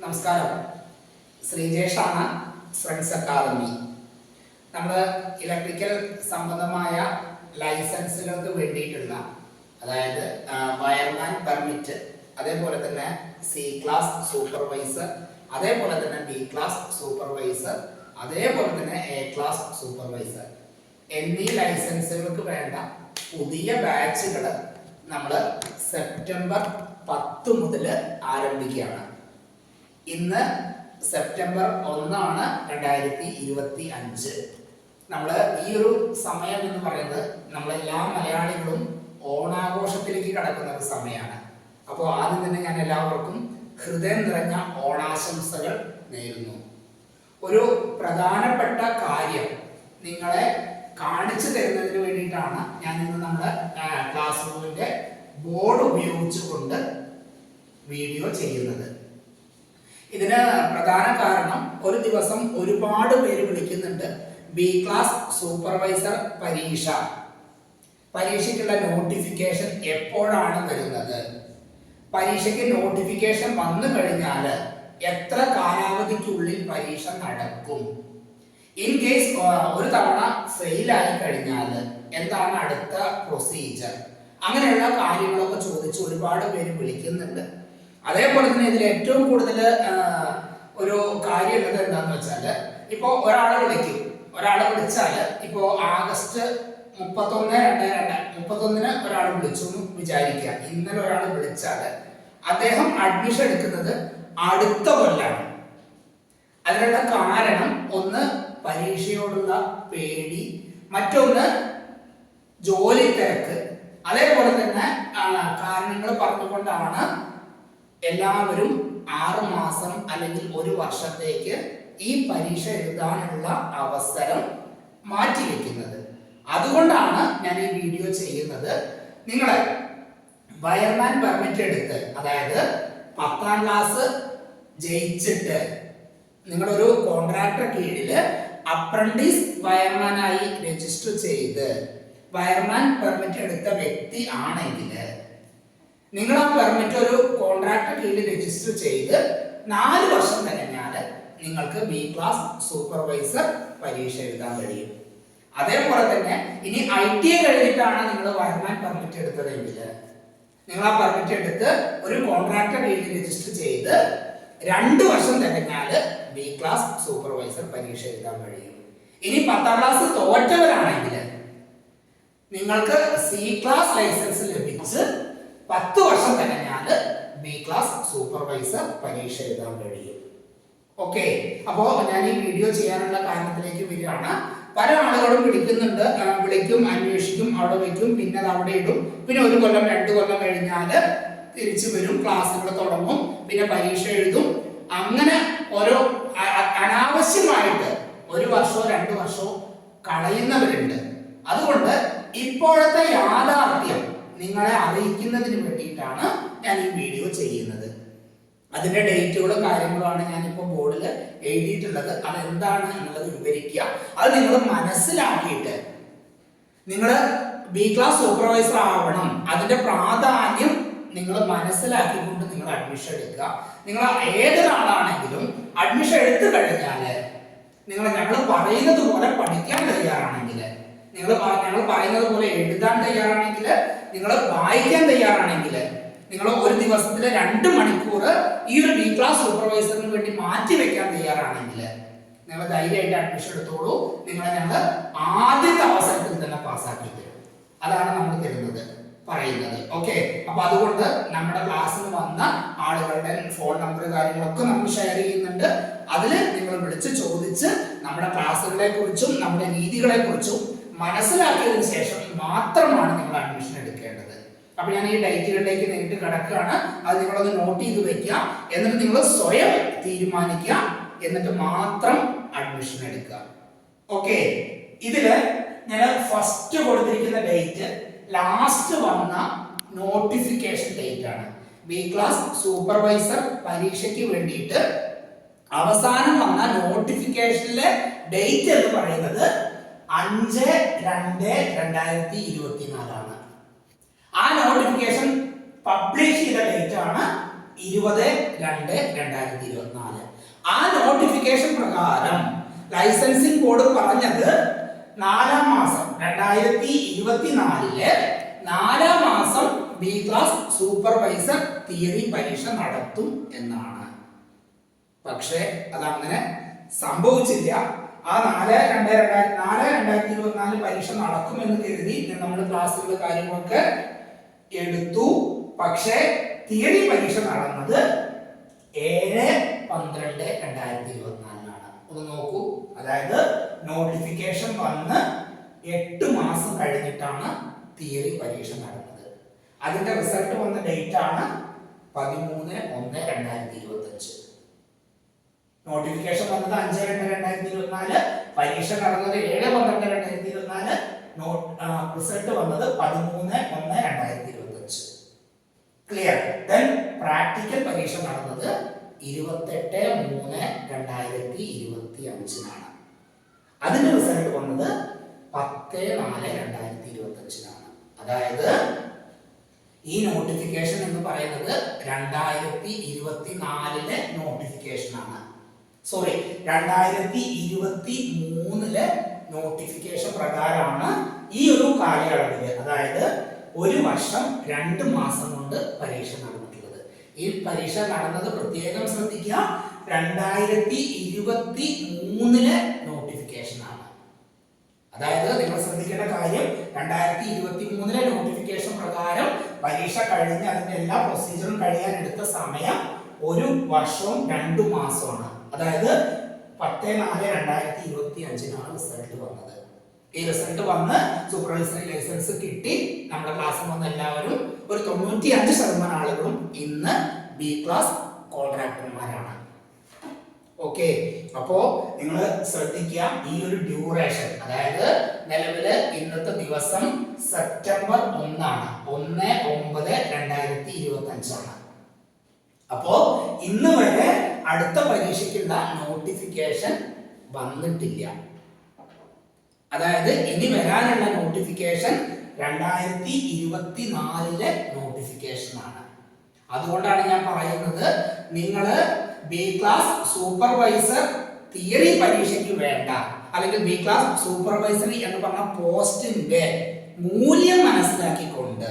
നമസ്കാരം, ശ്രീജേഷാണ്, friends academy. നമ്മൾ electrical സംബന്ധമായ ലൈസൻസുകൾക്ക് വേണ്ടിയിട്ടുള്ള, അതായത് വയർമാൻ പെർമിറ്റ്, അതേപോലെ തന്നെ സി ക്ലാസ് സൂപ്പർവൈസർ, അതേപോലെ തന്നെ ബി ക്ലാസ് സൂപ്പർവൈസർ, അതേപോലെ തന്നെ എ ക്ലാസ് സൂപ്പർവൈസർ എന്നീ ലൈസൻസുകൾക്ക് വേണ്ട പുതിയ ബാച്ചുകൾ നമ്മൾ സെപ്റ്റംബർ 10 മുതൽ ആരംഭിക്കുകയാണ്. ഇന്ന് സെപ്റ്റംബർ 1 2025. നമ്മൾ ഈ ഒരു സമയം എന്ന് പറയുന്നത് നമ്മളെല്ലാ മലയാളികളും ഓണാഘോഷത്തിലേക്ക് കടക്കുന്ന ഒരു സമയമാണ്. അപ്പോൾ ആദ്യം തന്നെ ഞാൻ എല്ലാവർക്കും ഹൃദയം നിറഞ്ഞ ഓണാശംസകൾ നേരുന്നു. ഒരു പ്രധാനപ്പെട്ട കാര്യം നിങ്ങളെ കാണിച്ചു തരുന്നതിന് വേണ്ടിയിട്ടാണ് ഞാൻ ഇന്ന് നമ്മുടെ ക്ലാസ് റൂമിന്റെ ബോർഡ് ഉപയോഗിച്ചുകൊണ്ട് വീഡിയോ ചെയ്യുന്നത്. ഇതിന് പ്രധാന കാരണം, ഒരു ദിവസം ഒരുപാട് പേര് വിളിക്കുന്നുണ്ട് ബി ക്ലാസ് സൂപ്പർവൈസർ പരീക്ഷയ്ക്കുള്ള നോട്ടിഫിക്കേഷൻ എപ്പോഴാണ് വരുന്നത്, പരീക്ഷയ്ക്ക് നോട്ടിഫിക്കേഷൻ വന്നു കഴിഞ്ഞാൽ എത്ര കാലാവധിക്കുള്ളിൽ പരീക്ഷ നടക്കും, ഇൻ കേസ് ഒരു തവണ ഫെയിൽ ആയി കഴിഞ്ഞാൽ എന്താണ് അടുത്ത പ്രൊസീജിയർ, അങ്ങനെയുള്ള കാര്യങ്ങളൊക്കെ ചോദിച്ച് ഒരുപാട് പേര് വിളിക്കുന്നുണ്ട്. അതേപോലെ തന്നെ ഇതിൽ ഏറ്റവും കൂടുതൽ ഒരു കാര്യം ഉള്ളത് എന്താന്ന് വെച്ചാൽ, ഇപ്പോൾ ഒരാളെ വിളിച്ചാൽ ഇപ്പോൾ ആഗസ്റ്റ് 31 ഒരാൾ വിളിച്ചു എന്ന് വിചാരിക്കുക. ഇന്നലെ ഒരാൾ വിളിച്ചാൽ അദ്ദേഹം അഡ്മിഷൻ എടുക്കുന്നത് അടുത്ത കൊല്ലാണ്. അതിനുള്ള കാരണം, ഒന്ന് പരീക്ഷയോടുള്ള പേടി, മറ്റൊന്ന് ജോലി തിരക്ക്, അതേപോലെ തന്നെ കാരണങ്ങൾ പറഞ്ഞുകൊണ്ടാണ് എല്ലാവരും 6 മാസം അല്ലെങ്കിൽ 1 വർഷത്തേക്ക് ഈ പരീക്ഷ എഴുതാനുള്ള അവസരം മാറ്റിവെക്കുന്നത്. അതുകൊണ്ടാണ് ഞാൻ ഈ വീഡിയോ ചെയ്യുന്നത്. നിങ്ങളെ വയർമാൻ പെർമിറ്റ് എടുത്ത്, അതായത് 10ാം ക്ലാസ് ജയിച്ചിട്ട് നിങ്ങളൊരു കോൺട്രാക്ടർ കീഴിൽ അപ്രന്റീസ് വയർമാനായി രജിസ്റ്റർ ചെയ്ത് വയർമാൻ പെർമിറ്റ് എടുത്ത വ്യക്തി ആണെങ്കിൽ, നിങ്ങൾ ആ പെർമിറ്റ് ഒരു കോൺട്രാക്ടർ കീഴിൽ രജിസ്റ്റർ ചെയ്ത് 4 വർഷം കഴിഞ്ഞാൽ നിങ്ങൾക്ക് ബി ക്ലാസ് സൂപ്പർവൈസർ പരീക്ഷ എഴുതാൻ കഴിയും. അതേപോലെ തന്നെ ഇനി ITI കഴിഞ്ഞിട്ടാണ് നിങ്ങൾ വയർമാൻ പെർമിറ്റ് എടുത്തതെങ്കിൽ, നിങ്ങൾ ആ പെർമിറ്റ് എടുത്ത് ഒരു കോൺട്രാക്ടർ കീഴിൽ രജിസ്റ്റർ ചെയ്ത് 2 വർഷം കഴിഞ്ഞാൽ ബി ക്ലാസ് സൂപ്പർവൈസർ പരീക്ഷ എഴുതാൻ കഴിയും. ഇനി 10ാം ക്ലാസ് തോറ്റവരാണെങ്കിൽ നിങ്ങൾക്ക് സി ക്ലാസ് ലൈസൻസ് ലഭിച്ച് 10 വർഷം കഴിഞ്ഞാൽ ബി ക്ലാസ് സൂപ്പർവൈസർ പരീക്ഷ എഴുതാൻ കഴിയും. ഓക്കെ, അപ്പോൾ ഞാൻ ഈ വീഡിയോ ചെയ്യാനുള്ള കാരണത്തിലേക്ക് വരികയാണ്. പല ആളുകളും വിളിക്കുന്നുണ്ട്, വിളിക്കും, അന്വേഷിക്കും, അവിടെ വയ്ക്കും, പിന്നെ അത് അവിടെ ഇടും, പിന്നെ 1 കൊല്ലം 2 കൊല്ലം കഴിഞ്ഞാൽ തിരിച്ചു വരും, ക്ലാസ്സുകൾ തുടങ്ങും, പിന്നെ പരീക്ഷ എഴുതും. അങ്ങനെ ഓരോ അനാവശ്യമായിട്ട് 1 വർഷമോ 2 വർഷമോ കളയുന്നവരുണ്ട്. അതുകൊണ്ട് ഇപ്പോഴത്തെ യാഥാർത്ഥ്യം നിങ്ങളെ അറിയിക്കുന്നതിന് വേണ്ടിയിട്ടാണ് ഞാൻ ഈ വീഡിയോ ചെയ്യുന്നത്. അതിന്റെ ഡേറ്റുകളും കാര്യങ്ങളുമാണ് ഞാനിപ്പോൾ ബോർഡിൽ എഴുതിയിട്ടുള്ളത്. അതെന്താണ് എന്നുള്ളത് വിവരിക്കുക. അത് നിങ്ങൾ മനസ്സിലാക്കിയിട്ട് നിങ്ങൾ ബി ക്ലാസ് സൂപ്പർവൈസർ ആവണം, അതിന്റെ പ്രാധാന്യം നിങ്ങൾ മനസ്സിലാക്കിക്കൊണ്ട് നിങ്ങൾ അഡ്മിഷൻ എടുക്കുക. നിങ്ങൾ ഏതൊരാളാണെങ്കിലും അഡ്മിഷൻ എടുത്തു കഴിഞ്ഞാൽ ഞങ്ങൾ പറയുന്നത് പോലെ പഠിക്കാൻ തയ്യാറാണെങ്കിൽ, ഞങ്ങൾ പറയുന്നത് പോലെ എഴുതാൻ തയ്യാറാണെങ്കിൽ, നിങ്ങൾ വായിക്കാൻ തയ്യാറാണെങ്കിൽ, നിങ്ങൾ ഒരു ദിവസത്തിൽ 2 മണിക്കൂർ ഈ ഒരു ബി ക്ലാസ് സൂപ്പർവൈസറിന് വേണ്ടി മാറ്റി വെക്കാൻ തയ്യാറാണെങ്കിൽ നിങ്ങൾ ധൈര്യമായിട്ട് അഡ്മിഷൻ എടുത്തോളൂ. നിങ്ങളെ ഞങ്ങൾ ആദ്യത്തെ അവസരത്തിൽ തന്നെ പാസ്സാക്കി തരും. അതാണ് നമ്മൾ പറയുന്നത്. ഓക്കെ, അപ്പൊ അതുകൊണ്ട് നമ്മുടെ ക്ലാസ്സിന് വന്ന ആളുകളുടെ ഫോൺ നമ്പർ കാര്യങ്ങളൊക്കെ നമ്മൾ ഷെയർ ചെയ്യുന്നുണ്ട്. അതിൽ നിങ്ങൾ വിളിച്ച് ചോദിച്ച് നമ്മുടെ ക്ലാസ്സുകളെ കുറിച്ചും നമ്മുടെ രീതികളെ കുറിച്ചും മനസ്സിലാക്കിയതിനു ശേഷം മാത്രമാണ് നിങ്ങൾ അഡ്മിഷൻ എടുക്കേണ്ടത്. അപ്പൊ ഞാൻ ഈ ഡേറ്റുകളിലേക്ക് നേരിട്ട് കിടക്കുകയാണ്. അത് നിങ്ങളൊന്ന് നോട്ട് ചെയ്ത് വെക്കുക. എന്നിട്ട് നിങ്ങൾ സ്വയം തീരുമാനിക്കുക, എന്നിട്ട് മാത്രം അഡ്മിഷൻ എടുക്കുക. ഓക്കെ, ഇതില് ഞാൻ ഫസ്റ്റ് കൊടുത്തിരിക്കുന്ന ഡേറ്റ് ലാസ്റ്റ് വന്ന നോട്ടിഫിക്കേഷൻ ഡേറ്റ് ആണ്. ബി ക്ലാസ് സൂപ്പർവൈസർ പരീക്ഷയ്ക്ക് വേണ്ടിയിട്ട് അവസാനം വന്ന നോട്ടിഫിക്കേഷനിലെ ഡേറ്റ് എന്ന് പറയുന്നത് 5/2/2024 ആണ്. ആ നോട്ടിഫിക്കേഷൻ പബ്ലിഷ് ചെയ്ത ഡേറ്റ് ആണ് 20/2/2024. ആ നോട്ടിഫിക്കേഷൻ പ്രകാരം ലൈസൻസിംഗ് ബോർഡ് പറഞ്ഞത് 4-ാം മാസം 2024 4-ാം മാസം ബി ക്ലാസ് സൂപ്പർവൈസർ തിയറി പരീക്ഷ നടത്തും എന്നാണ്. പക്ഷേ അതങ്ങനെ സംഭവിച്ചില്ല. ആ 4/2/2024 പരീക്ഷ നടക്കുമെന്ന് കരുതി നമ്മൾ ക്ലാസ്സുകളുടെ കാര്യങ്ങളൊക്കെ എടുത്തു. പക്ഷേ തിയറി പരീക്ഷ നടന്നത് 7/12/2024 ഒന്ന് നോക്കൂ. അതായത് നോട്ടിഫിക്കേഷൻ വന്ന് 8 മാസം കഴിഞ്ഞിട്ടാണ് തിയറി പരീക്ഷ നടന്നത്. അതിന്റെ റിസൾട്ട് വന്ന ഡേറ്റ് ആണ് 13/1/2025. നോട്ടിഫിക്കേഷൻ വന്നത് 5/2/2024, പരീക്ഷ നടന്നത് 7/12/2024, റിസൾട്ട് വന്നത് 13/1/2025. ക്ലിയർ? ദെൻ പ്രാക്ടിക്കൽ പരീക്ഷ നടന്നത് 28/3/2025 അതിന്റെ റിസൾട്ട് വന്നത് 10/4/2025. അതായത് ഈ നോട്ടിഫിക്കേഷൻ എന്ന് പറയുന്നത് 2024 നോട്ടിഫിക്കേഷൻ ആണ്. സോറി, 2023 നോട്ടിഫിക്കേഷൻ പ്രകാരമാണ് ഈ ഒരു കാലയളവില്, അതായത് 1 വർഷം 2 മാസം കൊണ്ട് പരീക്ഷ നടന്നിട്ടുള്ളത്. ഈ പരീക്ഷ നടന്നത് പ്രത്യേകം ശ്രദ്ധിക്കുക, 2023 നോട്ടിഫിക്കേഷൻ ആണ്. അതായത് നിങ്ങൾ ശ്രദ്ധിക്കേണ്ട കാര്യം, 2023 നോട്ടിഫിക്കേഷൻ പ്രകാരം പരീക്ഷ കഴിഞ്ഞ് അതിന്റെ എല്ലാ പ്രൊസീജിയറും കഴിയാൻ എടുത്ത സമയം 1 വർഷവും 2 മാസമാണ്. അതായത് 10/4/2025 റിസൾട്ട് വന്നത്. ഈ റിസൾട്ട് വന്ന് സൂപ്പർവൈസറി ലൈസൻസ് കിട്ടി നമ്മുടെ ക്ലാസ്സിൽ വന്ന എല്ലാവരും ഒരു 95% ആളുകളും ഇന്ന് ബി ക്ലാസ് കോൺട്രാക്ടർമാരാണ്. ഓക്കെ, അപ്പോ നിങ്ങൾ ശ്രദ്ധിക്കുക, ഈ ഒരു ഡ്യൂറേഷൻ, അതായത് നിലവില് ഇന്നത്തെ ദിവസം സെപ്റ്റംബർ 1 1/9/2025. അപ്പോ ഇന്ന് വരെ അടുത്ത പരീക്ഷയ്ക്കുള്ള നോട്ടിഫിക്കേഷൻ വന്നിട്ടില്ല. അതായത് ഇനി വരാനുള്ള നോട്ടിഫിക്കേഷൻ 2024 നോട്ടിഫിക്കേഷൻ ആണ്. അതുകൊണ്ടാണ് ഞാൻ പറയുന്നത്, നിങ്ങൾ ബി ക്ലാസ് സൂപ്പർവൈസർ തിയറി പരീക്ഷയ്ക്ക് വേണ്ട, അല്ലെങ്കിൽ ബി ക്ലാസ് സൂപ്പർവൈസറി എന്ന് പറഞ്ഞ പോസ്റ്റിന്റെ മൂല്യം മനസ്സിലാക്കിക്കൊണ്ട്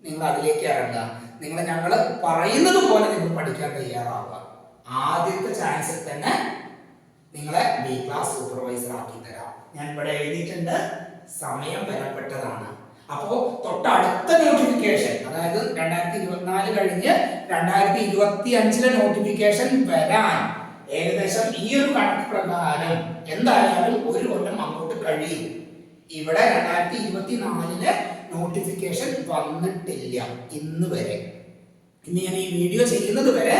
നിങ്ങൾ അതിലേക്ക് ഇറങ്ങുക. നിങ്ങൾ ഞങ്ങൾ പറയുന്നത് പോലെ നിങ്ങൾ പഠിക്കാൻ തയ്യാറാവുക. ആദ്യത്തെ ചാൻസിൽ തന്നെ നിങ്ങളെ ബി ക്ലാസ് സൂപ്പർവൈസർ ആക്കി തരാം. ഞാൻ ഇവിടെ എഴുതിയിട്ടുണ്ട്, സമയം വരപ്പെട്ടതാണ്. അപ്പോ തൊട്ടടുത്ത നോട്ടിഫിക്കേഷൻ, അതായത് 2024 കഴിഞ്ഞ് 2025 നോട്ടിഫിക്കേഷൻ വരാൻ ഏകദേശം ഈ ഒരു കണക്ക് പ്രകാരം എന്തായാലും 1 കൊല്ലം അങ്ങോട്ട് കഴിയും. ഇവിടെ 2024 നോട്ടിഫിക്കേഷൻ വന്നിട്ടില്ല ഇന്ന് വരെ. ഇന്ന് ഞാൻ ഈ വീഡിയോ ചെയ്യുന്നത് വരെ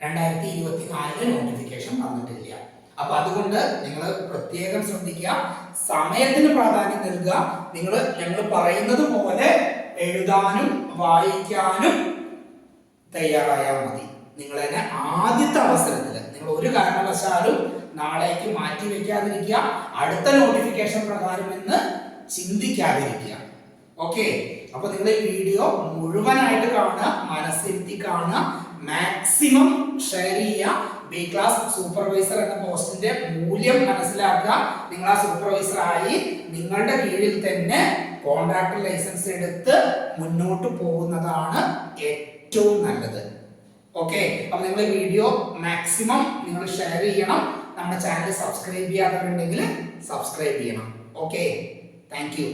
2024 നോട്ടിഫിക്കേഷൻ വന്നിട്ടില്ല. അപ്പൊ അതുകൊണ്ട് നിങ്ങൾ പ്രത്യേകം ശ്രദ്ധിക്കുക, സമയത്തിന് പ്രാധാന്യം നൽകുക. ഞങ്ങൾ പറയുന്നത് പോലെ എഴുതാനും വായിക്കാനും തയ്യാറായാൽ മതി. നിങ്ങൾ തന്നെ ആദ്യത്തെ അവസരത്തിൽ നിങ്ങൾ ഒരു കാരണവശാലും നാളേക്ക് മാറ്റി വെക്കാതിരിക്കുക, അടുത്ത നോട്ടിഫിക്കേഷൻ പ്രകാരം എന്ന് ചിന്തിക്കാതിരിക്കുക. ഓക്കെ, അപ്പൊ നിങ്ങൾ ഈ വീഡിയോ മുഴുവനായിട്ട് കാണുക, മനസ്സിരുത്തി കാണുക, മാക്സിമം ഷെയർ ചെയ്യുക. ബി ക്ലാസ് സൂപ്പർവൈസർ എന്ന പോസ്റ്റിന്റെ മൂല്യം മനസ്സിലാക്കുക. നിങ്ങൾ ആ സൂപ്പർവൈസർ ആയി നിങ്ങളുടെ കീഴിൽ തന്നെ കോൺട്രാക്ടർ ലൈസൻസ് എടുത്ത് മുന്നോട്ട് പോകുന്നതാണ് ഏറ്റവും നല്ലത്. ഓക്കെ, അപ്പൊ നിങ്ങൾ വീഡിയോ മാക്സിമം നിങ്ങൾ ഷെയർ ചെയ്യണം. നമ്മുടെ ചാനൽ സബ്സ്ക്രൈബ് ചെയ്യാത്തവരുണ്ടെങ്കിൽ സബ്സ്ക്രൈബ് ചെയ്യണം. Okay, thank you.